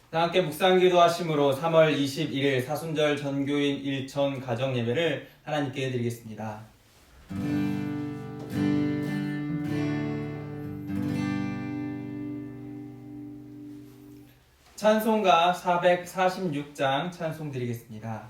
함께 묵상기도 하심으로 3월 21일 사순절 전교인 일천 가정예배를 하나님께 드리겠습니다. 찬송가 446장 찬송 드리겠습니다.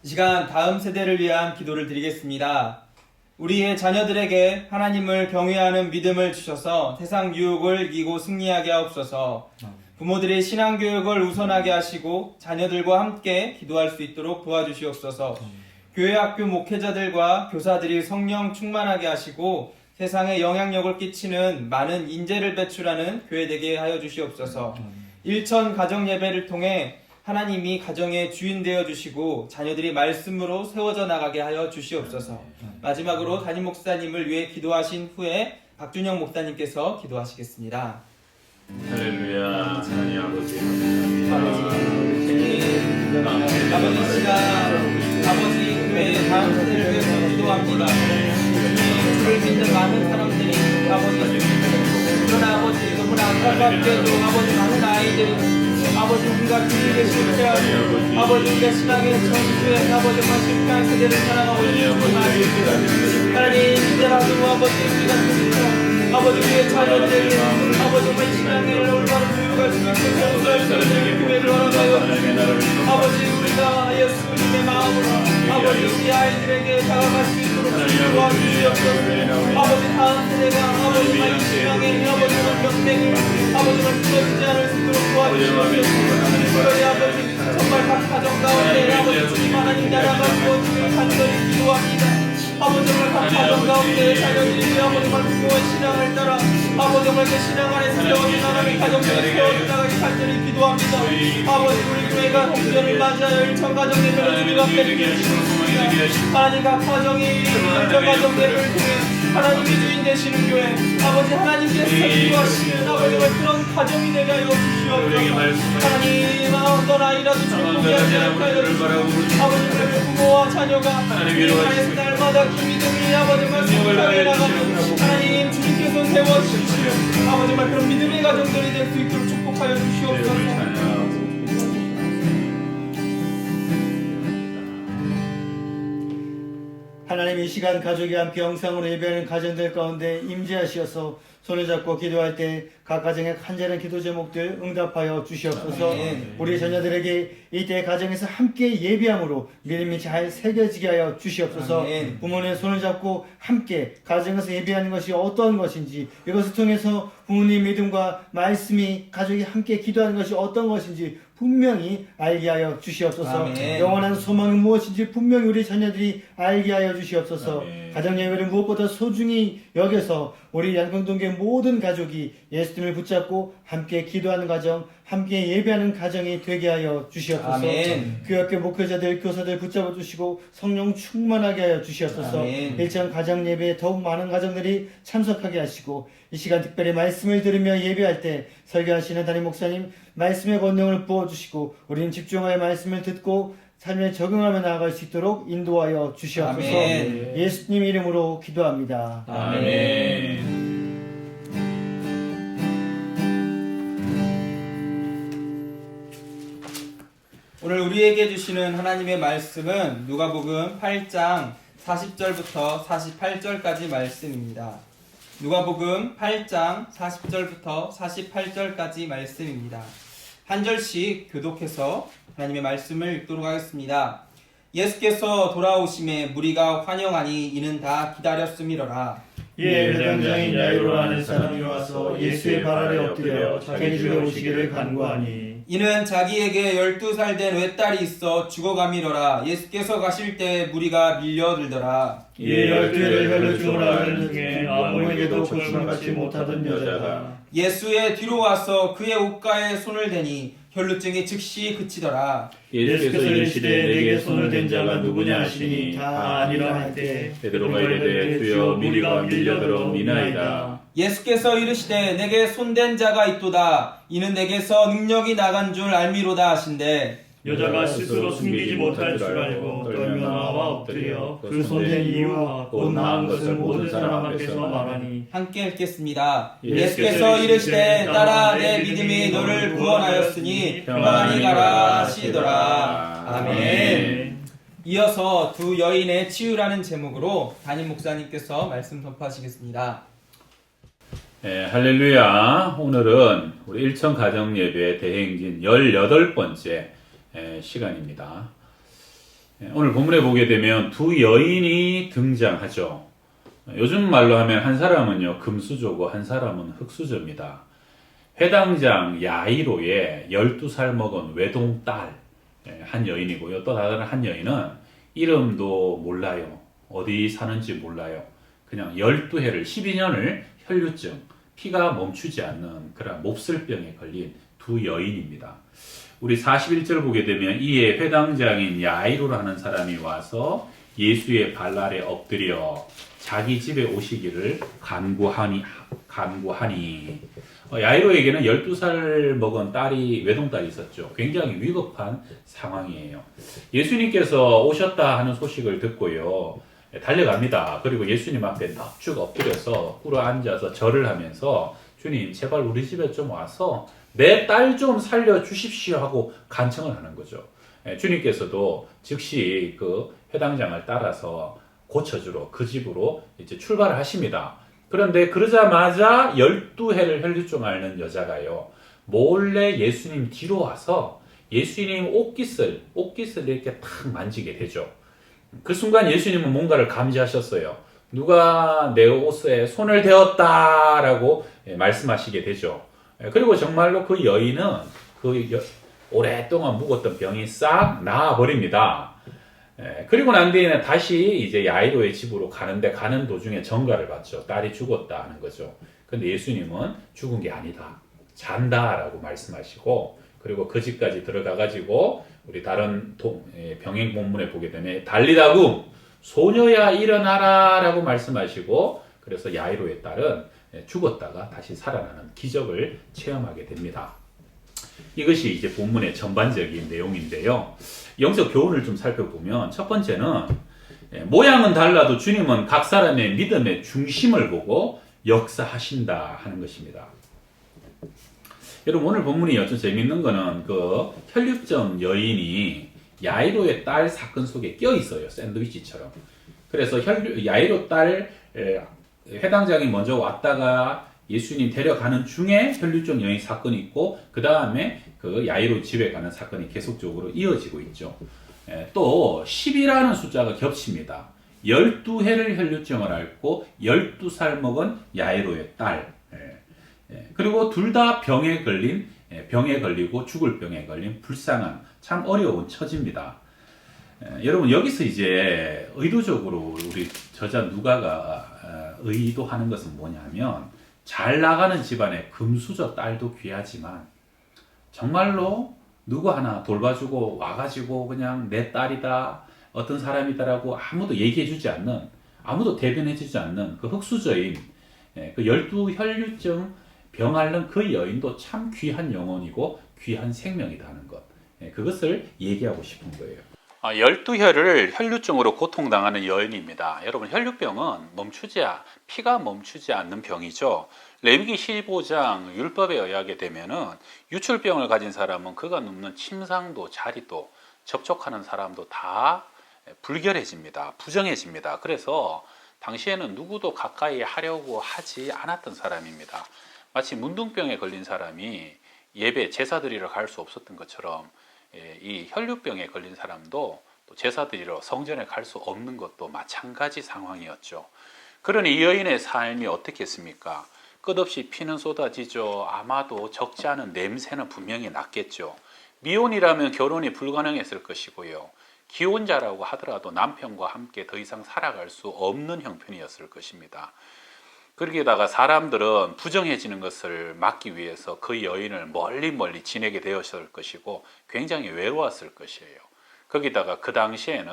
이 시간 다음 세대를 위한 기도를 드리겠습니다. 우리의 자녀들에게 하나님을 경외하는 믿음을 주셔서 세상 유혹을 이기고 승리하게 하옵소서. 부모들의 신앙교육을 우선하게 하시고 자녀들과 함께 기도할 수 있도록 도와주시옵소서. 교회 학교 목회자들과 교사들이 성령 충만하게 하시고 세상에 영향력을 끼치는 많은 인재를 배출하는 교회 되게 하여 주시옵소서. 일천 가정 예배를 통해 하나님이 가정의 주인 되어 주시고 자녀들이 말씀으로 세워져 나가게 하여 주시옵소서. 마지막으로 담임 목사님을 위해 기도하신 후에 박준영 목사님께서 기도하시겠습니다. 할렐루야. 하나님 아버지 아버지 시간 아버지 교회의 다음 세대를 위해서 기도합니다. 주를 믿는 많은 사람들이 아버지 그러나 아버지 너무나 안타깝게도 아버지 많은 아이들이 아버지 우리가 주님께 실패하고 아버지 우리가 신앙의 전투에 아버지 정말 실패한 세대를 사랑하고 있습니다. 하나님 이제라도 아버지 우리가 아버지 우리의 자녀들에게 아버지 정말 신앙의 올바른 교육할 수 있고 전수할 수 있는 교회를 허락하여 아버지 우리가 예수님의 마음으로 아버지 우리 아이들에게 다가갈 수 있도록 도와주시옵소서. 아버지 다음 세대가 아버지 정말 신앙의 아버지 경쟁을 아버지 정말 부러지지 않을 수 있도록 도와주시옵소서. 특별히 아버지 정말 각 가정 가운데 아버지 주님 하나님 나라가 주어지길 간절히 기도합니다. 아버지 정말 각 가정 가운데 자녀들이 아버지 말씀과 신앙을 따라 아버지 정말 그 신앙 안에서 세워진 하나님의 가정들이 세워져 나가기 간절히 기도합니다. 아버지 우리 교회가 홍전을 맞이하여 일천 가정 예배를 주님 앞에 드리겠습니다. 하나님 각 가정이 일천 가정 예배를 통해 하나님이 주인 되시는 교회 아버지 하나님께서 기도하시는 아버지 그런 가정이 되게 하여 주시옵소서. 하나님 어떤 아이라도 축복하지 않게 해주시고 아버지 그 부모와 자녀가 하나님께서 날마다 그 믿음이 아버지 말씀을 향해 나가는 하나님 주님께서 세워주시오. 아버지 말 그런 믿음의 가정들이 될 수 있도록 축복하여 주시옵소서. 하나님 이 시간 가족이 함께 영상으로 예배하는 가정들 가운데 임재하시어서 손을 잡고 기도할 때 각 가정의 간절한 기도 제목들 응답하여 주시옵소서. 아멘. 우리 자녀들에게 이때 가정에서 함께 예배함으로 믿음이 잘 새겨지게 하여 주시옵소서. 아멘. 부모님의 손을 잡고 함께 가정에서 예배하는 것이 어떤 것인지 이것을 통해서 부모님 믿음과 말씀이 가족이 함께 기도하는 것이 어떤 것인지 분명히 알게 하여 주시옵소서. 아멘. 영원한 소망은 무엇인지 분명히 우리 자녀들이 알게 하여 주시옵소서. 아멘. 가정 예배를 무엇보다 소중히 여겨서 우리 양평동교회 모든 가족이 예수님을 붙잡고 함께 기도하는 가정, 함께 예배하는 가정이 되게 하여 주시옵소서. 아멘. 교회 목회자들, 교사들 붙잡아 주시고 성령 충만하게 하여 주시옵소서. 아멘. 일천 가정 예배에 더욱 많은 가정들이 참석하게 하시고 이 시간 특별히 말씀을 들으며 예배할 때 설교하시는 담임 목사님 말씀의 권능을 부어주시고 우리는 집중하여 말씀을 듣고 삶에 적응하며 나아갈 수 있도록 인도하여 주시옵소서. 아멘. 예수님 이름으로 기도합니다. 아멘. 오늘 우리에게 주시는 하나님의 말씀은 누가복음 8장 40절부터 48절까지 말씀입니다. 누가복음 8장 40절부터 48절까지 말씀입니다. 한 절씩 교독해서 하나님의 말씀을 읽도록 하겠습니다. 예수께서 돌아오심에 무리가 환영하니 이는 다 기다렸음이로라. 이에 회당장인 야이로 하는 사람이 와서 예수의 발 아래 엎드려 자기 집에 오시기를 간구하니 이는 자기에게 12살 된 외딸이 있어 죽어가미러라. 예수께서 가실 때 무리가 밀려들더라. 이에 12회를 혈루증으로 앓는 중에 아무에게도 고침받지 못하던 여자가 예수의 뒤로 와서 그의 옷가에 손을 대니 혈루증이 즉시 그치더라. 예수께서 이르시되 내게 손을 댄 자가 누구냐 하시니 다 아니라 할 때 베드로가 이르되 주여 무리가 밀려들어 미나이다. 예수께서 이르시되 내게 손댄 자가 있도다. 이는 내게서 능력이 나간 줄 알미로다 하신대. 여자가 스스로 숨기지 못할 줄 알고 떨며 나와 엎드려 그 손댄 이유와 곧 나은 것을 모든 사람 앞에서 말하니 함께 읽겠습니다. 예수께서 예수께서 이르시되 딸아 내 믿음이 너를 구원하였으니 평안히 가라 하시더라. 아멘. 이어서 두 여인의 치유라는 제목으로 담임 목사님께서 말씀 전파하시겠습니다. 네, 할렐루야. 오늘은 우리 일천 가정 예배 대행진 18번째 시간입니다. 오늘 본문에 보게 되면 두 여인이 등장하죠. 요즘 말로 하면 한 사람은요 금수저고 한 사람은 흙수저입니다. 회당장 야이로의 12살 먹은 외동딸 한 여인이고요. 또 다른 한 여인은 이름도 몰라요. 어디 사는지 몰라요. 그냥 12해를 12년을 혈류증, 피가 멈추지 않는 그런 몹쓸병에 걸린 두 여인입니다. 우리 41절 보게 되면 이에 회당장인 야이로라는 사람이 와서 예수의 발 아래 엎드려 자기 집에 오시기를 간구하니 야이로에게는 12살 먹은 딸이 외동딸이 있었죠. 굉장히 위급한 상황이에요. 예수님께서 오셨다 하는 소식을 듣고요. 달려갑니다. 그리고 예수님 앞에 넙죽 엎드려서 꿇어 앉아서 절을 하면서 주님 제발 우리 집에 좀 와서 내 딸 좀 살려주십시오 하고 간청을 하는 거죠. 주님께서도 즉시 그 회당장을 따라서 고쳐주러 그 집으로 이제 출발을 하십니다. 그런데 그러자마자 12해를 혈류증 앓는 여자가요 몰래 예수님 뒤로 와서 예수님 옷깃을 이렇게 탁 만지게 되죠. 그 순간 예수님은 뭔가를 감지하셨어요. 누가 내 옷에 손을 대었다라고 말씀하시게 되죠. 그리고 정말로 그 여인은 그 오랫동안 묵었던 병이 싹 나아버립니다. 그리고 난 뒤에는 다시 이제 야이로의 집으로 가는 도중에 전가를 받죠. 딸이 죽었다 하는 거죠. 근데 예수님은 죽은 게 아니다. 잔다라고 말씀하시고, 그리고 그 집까지 들어가가지고 우리 다른 병행 본문에 보게 되면 달리다굼 소녀야 일어나라라고 말씀하시고, 그래서 야이로의 딸은 죽었다가 다시 살아나는 기적을 체험하게 됩니다. 이것이 이제 본문의 전반적인 내용인데요. 영적 교훈을 좀 살펴보면 첫 번째는 모양은 달라도 주님은 각 사람의 믿음의 중심을 보고 역사하신다 하는 것입니다. 여러분 오늘 본문이 아주 재밌는 거는 그 혈육점 여인이 야이로의 딸 사건 속에 껴 있어요. 샌드위치처럼. 그래서 야이로 딸 회당장이 먼저 왔다가 예수님 데려가는 중에 혈류증 여인 사건이 있고, 그 다음에 그 야이로 집에 가는 사건이 계속적으로 이어지고 있죠. 또 10이라는 숫자가 겹칩니다. 12해를 혈류증을 앓고 12살 먹은 야이로의 딸. 그리고 둘 다 병에 걸리고 죽을 병에 걸린 불쌍한 참 어려운 처지입니다. 여러분 여기서 이제 의도적으로 우리 저자 누가가 의도하는 것은 뭐냐면, 잘 나가는 집안의 금수저 딸도 귀하지만 정말로 누구 하나 돌봐주고 와가지고 그냥 내 딸이다, 어떤 사람이다라고 아무도 얘기해주지 않는, 아무도 대변해주지 않는 그 흙수저인 그 12혈류증 병 앓는 그 여인도 참 귀한 영혼이고 귀한 생명이다 하는 것, 그것을 얘기하고 싶은 거예요. 12혈을 혈류증으로 고통당하는 여인입니다. 여러분 혈류병은 피가 멈추지 않는 병이죠. 레위기 15장 율법에 의하게 되면은 유출병을 가진 사람은 그가 눕는 침상도 자리도 접촉하는 사람도 다 불결해집니다. 부정해집니다. 그래서 당시에는 누구도 가까이 하려고 하지 않았던 사람입니다. 마치 문둥병에 걸린 사람이 예배 제사 드리러 갈 수 없었던 것처럼 이 혈류병에 걸린 사람도 또 제사 드리러 성전에 갈 수 없는 것도 마찬가지 상황이었죠. 그러니 이 여인의 삶이 어떻겠습니까? 끝없이 피는 쏟아지죠. 아마도 적지 않은 냄새는 분명히 났겠죠. 미혼이라면 결혼이 불가능했을 것이고요. 기혼자라고 하더라도 남편과 함께 더 이상 살아갈 수 없는 형편이었을 것입니다. 거기에다가 사람들은 부정해지는 것을 막기 위해서 그 여인을 멀리 지내게 되었을 것이고 굉장히 외로웠을 것이에요. 거기다가 그 당시에는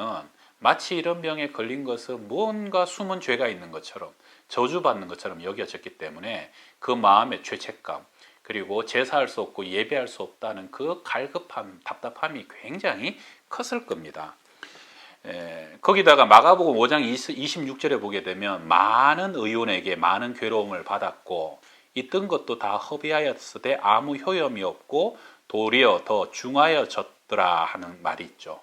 마치 이런 병에 걸린 것은 무언가 숨은 죄가 있는 것처럼 저주받는 것처럼 여겨졌기 때문에 그 마음의 죄책감, 그리고 제사할 수 없고 예배할 수 없다는 그 갈급함, 답답함이 굉장히 컸을 겁니다. 거기다가 마가복음 5장 26절에 보게 되면 많은 의논에게 많은 괴로움을 받았고 있던 것도 다 허비하였으되 아무 효염이 없고 도리어 더 중하여졌더라 하는 말이 있죠.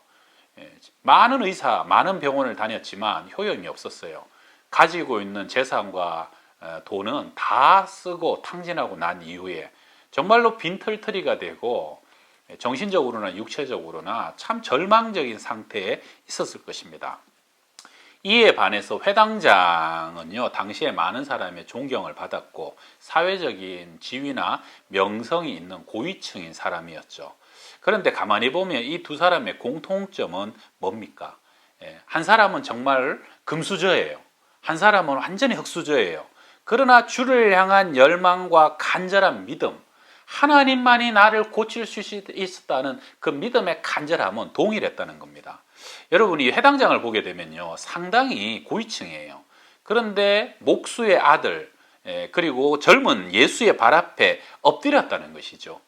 많은 의사, 많은 병원을 다녔지만 효염이 없었어요. 가지고 있는 재산과 돈은 다 쓰고 탕진하고 난 이후에 정말로 빈털터리가 되고 정신적으로나 육체적으로나 참 절망적인 상태에 있었을 것입니다. 이에 반해서 회당장은요, 당시에 많은 사람의 존경을 받았고 사회적인 지위나 명성이 있는 고위층인 사람이었죠. 그런데 가만히 보면 이 두 사람의 공통점은 뭡니까? 한 사람은 정말 금수저예요. 한 사람은 완전히 흙수저예요. 그러나 주를 향한 열망과 간절한 믿음, 하나님만이 나를 고칠 수 있었다는 그 믿음의 간절함은 동일했다는 겁니다. 여러분이 회당장을 보게 되면요, 상당히 고위층이에요. 그런데 목수의 아들, 그리고 젊은 예수의 발 앞에 엎드렸다는 것이죠.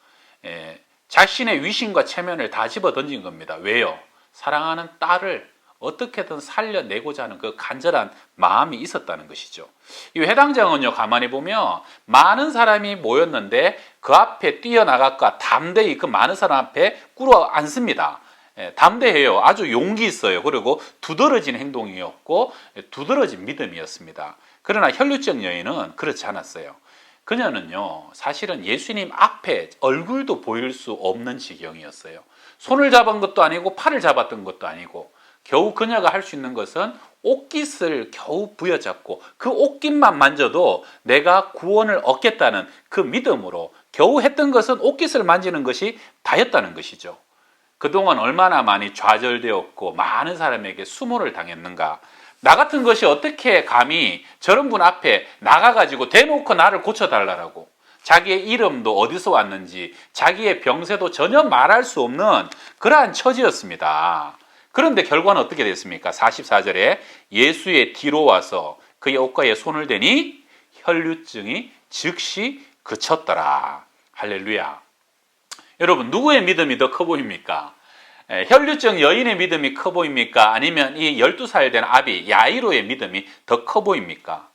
자신의 위신과 체면을 다 집어 던진 겁니다. 왜요? 사랑하는 딸을 어떻게든 살려내고자 하는 그 간절한 마음이 있었다는 것이죠. 이 회당장은요, 가만히 보면 많은 사람이 모였는데 그 앞에 뛰어나갈까 담대히 그 많은 사람 앞에 꿇어 앉습니다. 담대해요. 아주 용기 있어요. 그리고 두드러진 행동이었고 두드러진 믿음이었습니다. 그러나 혈류증 여인은 그렇지 않았어요. 그녀는요, 사실은 예수님 앞에 얼굴도 보일 수 없는 지경이었어요. 손을 잡은 것도 아니고 팔을 잡았던 것도 아니고 겨우 그녀가 할 수 있는 것은 옷깃을 겨우 부여잡고 그 옷깃만 만져도 내가 구원을 얻겠다는 그 믿음으로 겨우 했던 것은 옷깃을 만지는 것이 다였다는 것이죠. 그동안 얼마나 많이 좌절되었고 많은 사람에게 수모를 당했는가. 나 같은 것이 어떻게 감히 저런 분 앞에 나가가지고 대놓고 나를 고쳐달라고, 자기의 이름도 어디서 왔는지 자기의 병세도 전혀 말할 수 없는 그러한 처지였습니다. 그런데 결과는 어떻게 됐습니까? 44절에 예수의 뒤로 와서 그의 옷가에 손을 대니 혈류증이 즉시 그쳤더라. 할렐루야. 여러분, 누구의 믿음이 더 커 보입니까? 혈류증 여인의 믿음이 커 보입니까? 아니면 이 12살 된 아비 야이로의 믿음이 더 커 보입니까?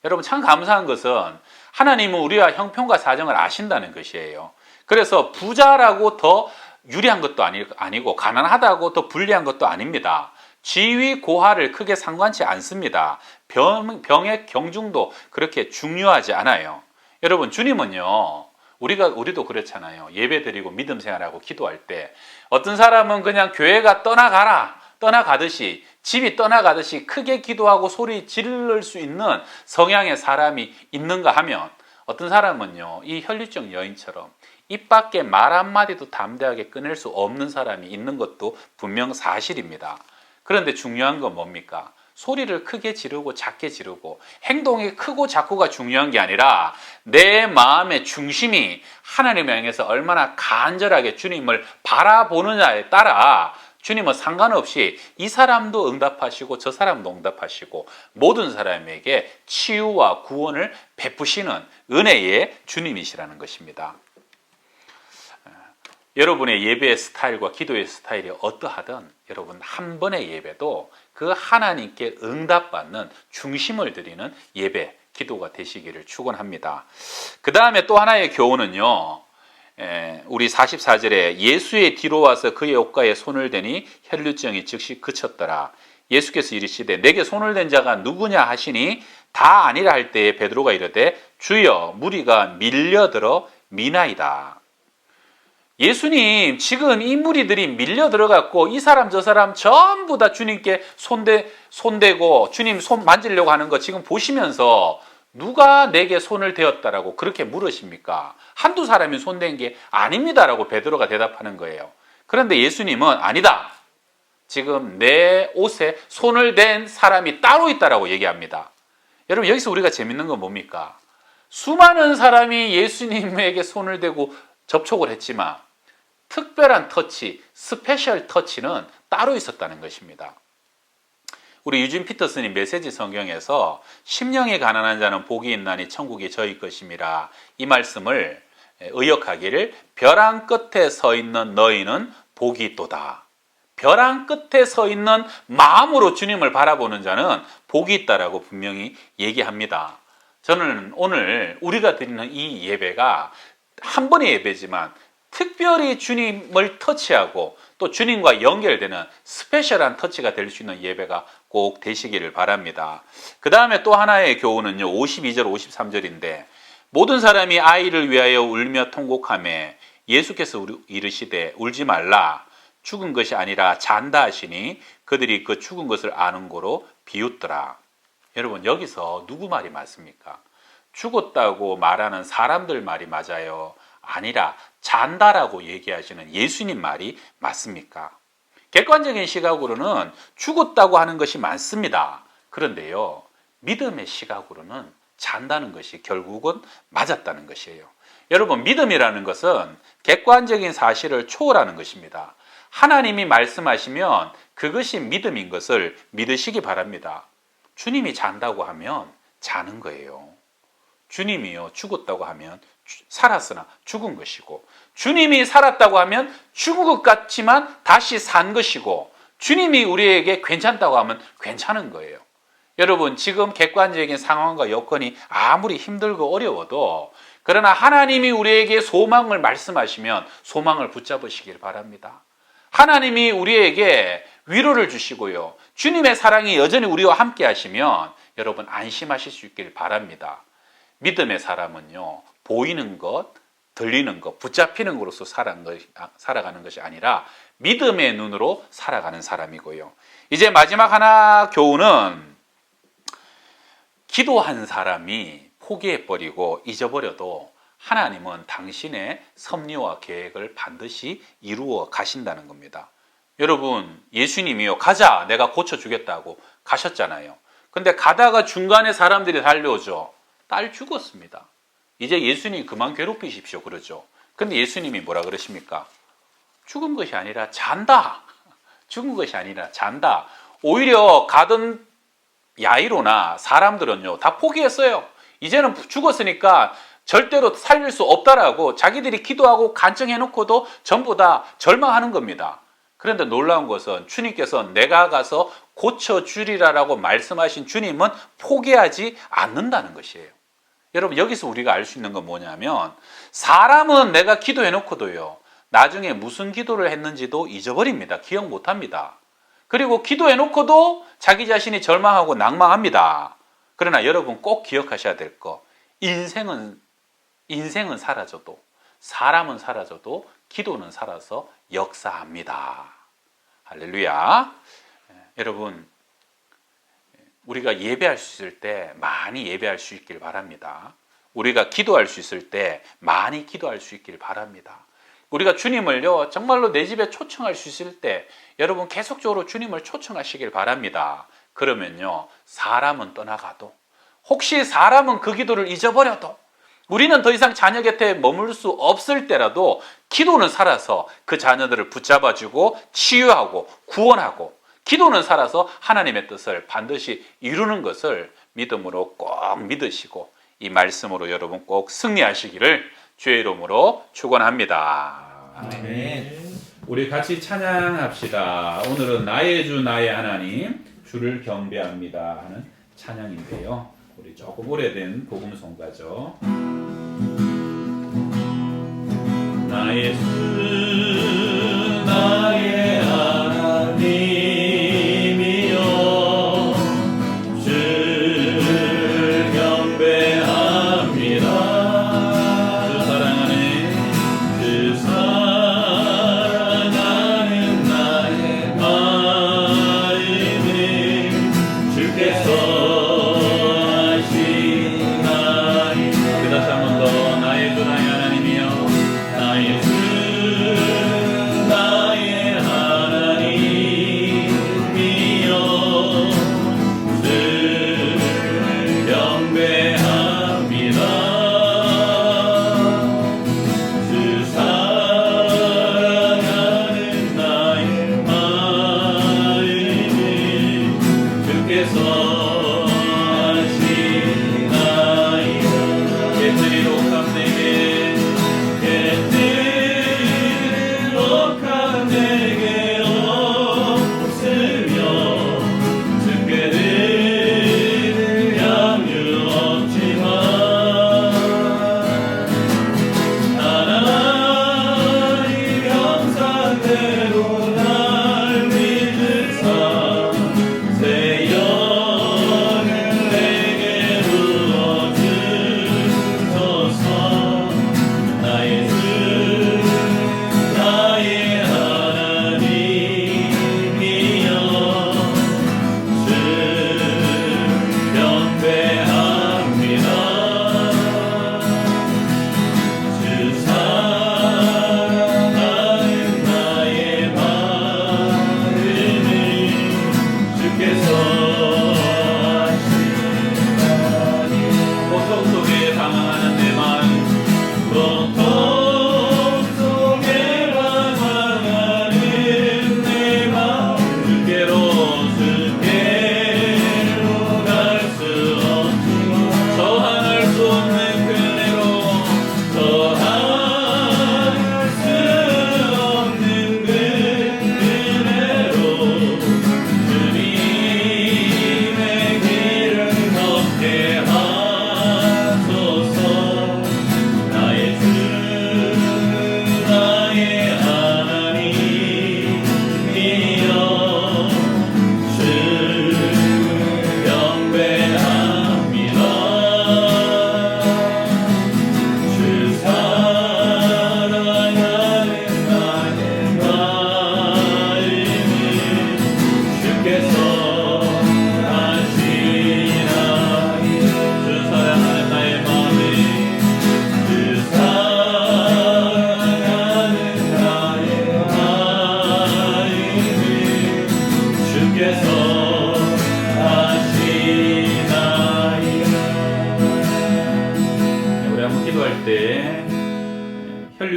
여러분, 참 감사한 것은 하나님은 우리와 형편과 사정을 아신다는 것이에요. 그래서 부자라고 더 유리한 것도 아니고 가난하다고 더 불리한 것도 아닙니다. 지위 고하를 크게 상관치 않습니다. 병의 경중도 그렇게 중요하지 않아요. 여러분, 주님은요, 우리도 그렇잖아요. 예배 드리고 믿음 생활하고 기도할 때 어떤 사람은 그냥 교회가 떠나가듯이, 집이 떠나가듯이 크게 기도하고 소리 지를 수 있는 성향의 사람이 있는가 하면, 어떤 사람은요, 이 혈류증 여인처럼 입 밖에 말 한마디도 담대하게 꺼낼 수 없는 사람이 있는 것도 분명 사실입니다. 그런데 중요한 건 뭡니까? 소리를 크게 지르고 작게 지르고 행동이 크고 작고가 중요한 게 아니라 내 마음의 중심이 하나님을 향해서 얼마나 간절하게 주님을 바라보느냐에 따라 주님은 상관없이 이 사람도 응답하시고 저 사람도 응답하시고 모든 사람에게 치유와 구원을 베푸시는 은혜의 주님이시라는 것입니다. 여러분의 예배의 스타일과 기도의 스타일이 어떠하든 여러분 한 번의 예배도 그 하나님께 응답받는 중심을 드리는 예배, 기도가 되시기를 축원합니다. 그 다음에 또 하나의 교훈은요, 우리 44절에 예수의 뒤로 와서 그의 옷가에 손을 대니 혈류증이 즉시 그쳤더라. 예수께서 이르시되 내게 손을 댄 자가 누구냐 하시니 다 아니라 할 때에 베드로가 이르되 주여 무리가 밀려들어 미나이다. 예수님, 지금 이 무리들이 밀려 들어갔고 이 사람 저 사람 전부 다 주님께 손대고 주님 손 만지려고 하는 거 지금 보시면서 누가 내게 손을 대었다라고 그렇게 물으십니까? 한두 사람이 손댄 게 아닙니다라고 베드로가 대답하는 거예요. 그런데 예수님은 아니다. 지금 내 옷에 손을 댄 사람이 따로 있다라고 얘기합니다. 여러분, 여기서 우리가 재밌는 건 뭡니까? 수많은 사람이 예수님에게 손을 대고 접촉을 했지만 특별한 터치, 스페셜 터치는 따로 있었다는 것입니다. 우리 유진 피터슨이 메시지 성경에서 심령이 가난한 자는 복이 있나니 천국이 저희 것임이라, 이 말씀을 의역하기를 벼랑 끝에 서 있는 너희는 복이 있도다. 벼랑 끝에 서 있는 마음으로 주님을 바라보는 자는 복이 있다라고 분명히 얘기합니다. 저는 오늘 우리가 드리는 이 예배가 한 번의 예배지만 특별히 주님을 터치하고 또 주님과 연결되는 스페셜한 터치가 될 수 있는 예배가 꼭 되시기를 바랍니다. 그 다음에 또 하나의 교훈은요, 52절 53절인데 모든 사람이 아이를 위하여 울며 통곡하며 예수께서 이르시되 울지 말라, 죽은 것이 아니라 잔다 하시니 그들이 그 죽은 것을 아는 고로 비웃더라. 여러분, 여기서 누구 말이 맞습니까? 죽었다고 말하는 사람들 말이 맞아요? 아니라 잔다라고 얘기하시는 예수님 말이 맞습니까? 객관적인 시각으로는 죽었다고 하는 것이 많습니다. 그런데요, 믿음의 시각으로는 잔다는 것이 결국은 맞았다는 것이에요. 여러분, 믿음이라는 것은 객관적인 사실을 초월하는 것입니다. 하나님이 말씀하시면 그것이 믿음인 것을 믿으시기 바랍니다. 주님이 잔다고 하면 자는 거예요. 주님이요, 죽었다고 하면 살았으나 죽은 것이고, 주님이 살았다고 하면 죽은 것 같지만 다시 산 것이고, 주님이 우리에게 괜찮다고 하면 괜찮은 거예요. 여러분, 지금 객관적인 상황과 여건이 아무리 힘들고 어려워도 그러나 하나님이 우리에게 소망을 말씀하시면 소망을 붙잡으시길 바랍니다. 하나님이 우리에게 위로를 주시고요, 주님의 사랑이 여전히 우리와 함께 하시면 여러분 안심하실 수 있길 바랍니다. 믿음의 사람은요, 보이는 것, 들리는 것, 붙잡히는 것으로서 살아가는 것이 아니라 믿음의 눈으로 살아가는 사람이고요. 이제 마지막 하나 교훈은 기도한 사람이 포기해버리고 잊어버려도 하나님은 당신의 섭리와 계획을 반드시 이루어 가신다는 겁니다. 여러분, 예수님이요, 가자, 내가 고쳐주겠다고 가셨잖아요. 근데 가다가 중간에 사람들이 달려오죠. 딸 죽었습니다. 이제 예수님 그만 괴롭히십시오 그러죠. 근데 예수님이 뭐라 그러십니까? 죽은 것이 아니라 잔다. 죽은 것이 아니라 잔다. 오히려 가던 야이로나 사람들은요, 다 포기했어요. 이제는 죽었으니까 절대로 살릴 수 없다라고 자기들이 기도하고 간청해놓고도 전부 다 절망하는 겁니다. 그런데 놀라운 것은 주님께서 내가 가서 고쳐주리라라고 말씀하신 주님은 포기하지 않는다는 것이에요. 여러분, 여기서 우리가 알 수 있는 건 뭐냐면, 사람은 내가 기도해놓고도요, 나중에 무슨 기도를 했는지도 잊어버립니다. 기억 못합니다. 그리고 기도해놓고도 자기 자신이 절망하고 낭망합니다. 그러나 여러분 꼭 기억하셔야 될 거, 인생은 사라져도, 사람은 사라져도 기도는 살아서 역사합니다. 할렐루야. 여러분, 우리가 예배할 수 있을 때 많이 예배할 수 있길 바랍니다. 우리가 기도할 수 있을 때 많이 기도할 수 있길 바랍니다. 우리가 주님을요, 정말로 내 집에 초청할 수 있을 때 여러분 계속적으로 주님을 초청하시길 바랍니다. 그러면요, 사람은 떠나가도, 혹시 사람은 그 기도를 잊어버려도, 우리는 더 이상 자녀 곁에 머물 수 없을 때라도 기도는 살아서 그 자녀들을 붙잡아주고 치유하고 구원하고, 기도는 살아서 하나님의 뜻을 반드시 이루는 것을 믿음으로 꼭 믿으시고 이 말씀으로 여러분 꼭 승리하시기를 주의 이름으로 축원합니다. 아멘. 우리 같이 찬양합시다. 오늘은 나의 주 나의 하나님 주를 경배합니다 하는 찬양인데요. 우리 조금 오래된 복음송가죠. 나의 주 나의 하나님이여 주를 경배합니다. 주 사랑하는 나의 마음을 주께서 하시나이다. 다시 한 번 더 나의 주 나의 하나님이여 나의 주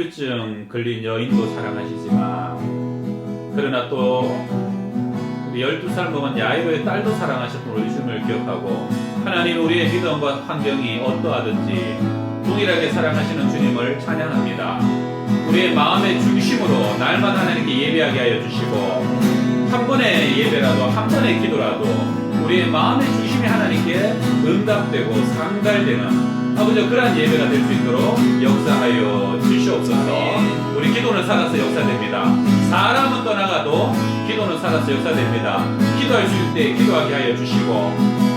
혈류증 걸린 여인도 사랑하시지만 그러나 또 우리 12살 먹은 야이로의 딸도 사랑하셨던 우리 주님을 기억하고 하나님 우리의 믿음과 환경이 어떠하든지 동일하게 사랑하시는 주님을 찬양합니다. 우리의 마음의 중심으로 날마다 하나님께 예배하게 하여 주시고 한 번의 예배라도 한 번의 기도라도 우리의 마음의 중심이 하나님께 응답되고 상달되는 아버지 그러한 예배가 될 수 있도록 역사하여 주시옵소서. 우리 기도는 살아서 역사됩니다. 사람은 떠나가도 기도는 살아서 역사됩니다. 기도할 수 있을 때 기도하게 하여 주시고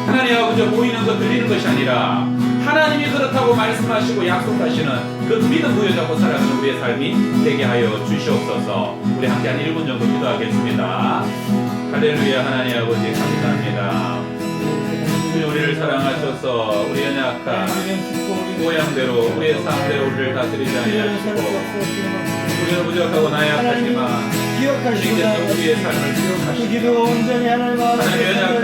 하나님 아버지 보이는 것 들리는 것이 아니라 하나님이 그렇다고 말씀하시고 약속하시는 그 믿음 부여잡고 살아가는 우리의 삶이 되게 하여 주시옵소서. 우리 함께 한 1분 정도 기도하겠습니다. 할렐루야. 하나님 아버지 감사합니다. 주님 우리를 사랑하셔서 우리의 연약한 모양대로 우리의 삶대로 우리를 다스리지 아니하시고 우리는 부족하고 나약하지만 주님께서 우리의 삶을 기억하시고 기도가 온전히 하나님 하나님의 연약한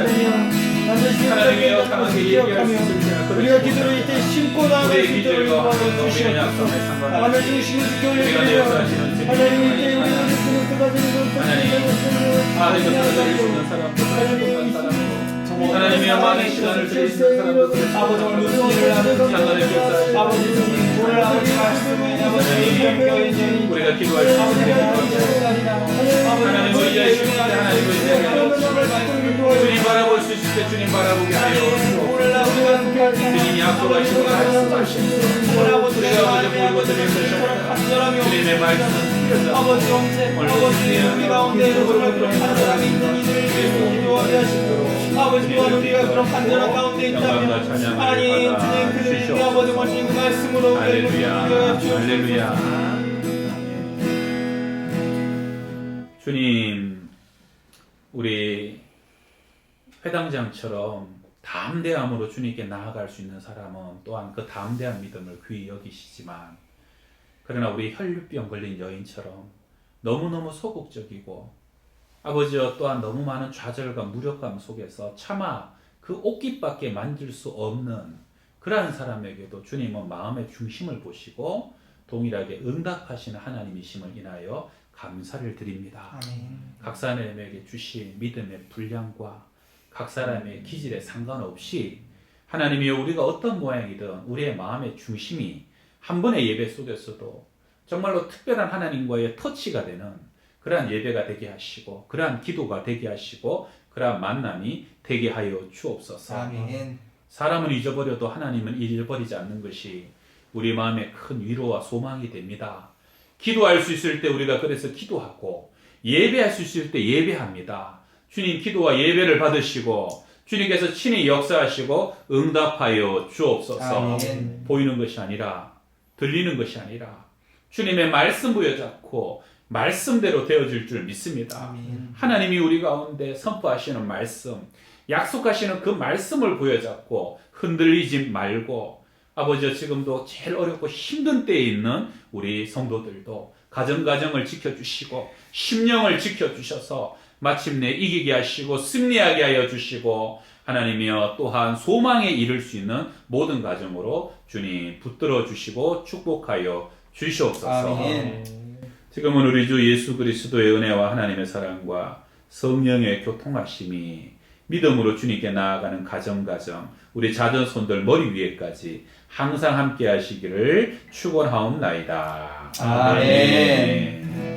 하나님이여 강하게 얘기할 수 있을지나 우리가 기도를 이때 심고 나아갈 수 있도록 인도하여 주시옵소서. 하나님 중심을 지켜 올려드리며 하나님 이때 우리가 주시는 하나님이여 많은 시간을 드리시는 사람들 아버지 오늘 무슨 일을 하는지 아버지 주님 오늘 아버지 말씀에 아버지 우리가 기도할 수 있는 하나님 의지할 수 있을 때 하나님 의지하게 하여 주님 바라볼 수 있을 때 주님 바라보게 하여 주님 약속하시고 말씀하시고 우리가 어제 보고 드린 것처럼 주님의 말씀은 아버지 언제 아버지 우리 가운데 정말 그런 간절함이 있는 이들을 위해서 기도하게 하시고 아버지 또한 우리가 그런 간절한 가운데 있다면 하나님 주님 그들이 아버지 모신 그 말씀으로 할렐루야. 주님 우리 회당장처럼 담대함으로 주님께 나아갈 수 있는 사람은 또한 그 담대한 믿음을 귀히 여기시지만 그러나 우리 혈류병 걸린 여인처럼 너무너무 소극적이고 아버지여 또한 너무 많은 좌절과 무력감 속에서 차마 그 옷깃밖에 만질 수 없는 그러한 사람에게도 주님은 마음의 중심을 보시고 동일하게 응답하시는 하나님이심을 인하여 감사를 드립니다. 아멘. 각 사람에게 주신 믿음의 분량과 각 사람의 기질에 상관없이 하나님이여 우리가 어떤 모양이든 우리의 마음의 중심이 한 번의 예배 속에서도 정말로 특별한 하나님과의 터치가 되는 그러한 예배가 되게 하시고 그러한 기도가 되게 하시고 그러한 만남이 되게 하여 주옵소서. 아멘. 사람은 잊어버려도 하나님은 잊어버리지 않는 것이 우리 마음의 큰 위로와 소망이 됩니다. 기도할 수 있을 때 우리가 그래서 기도하고 예배할 수 있을 때 예배합니다. 주님 기도와 예배를 받으시고 주님께서 친히 역사하시고 응답하여 주옵소서. 아멘. 보이는 것이 아니라 들리는 것이 아니라 주님의 말씀 부여잡고 말씀대로 되어질 줄 믿습니다. 아멘. 하나님이 우리 가운데 선포하시는 말씀, 약속하시는 그 말씀을 부여잡고 흔들리지 말고 아버지 지금도 제일 어렵고 힘든 때에 있는 우리 성도들도 가정을 지켜주시고 심령을 지켜주셔서 마침내 이기게 하시고 승리하게 하여 주시고 하나님이여 또한 소망에 이를 수 있는 모든 가정으로 주님 붙들어 주시고 축복하여 주시옵소서. 아멘. 지금은 우리 주 예수 그리스도의 은혜와 하나님의 사랑과 성령의 교통하심이 믿음으로 주님께 나아가는 가정 우리 자녀손들 머리 위에까지 항상 함께 하시기를 축원하옵나이다. 아멘.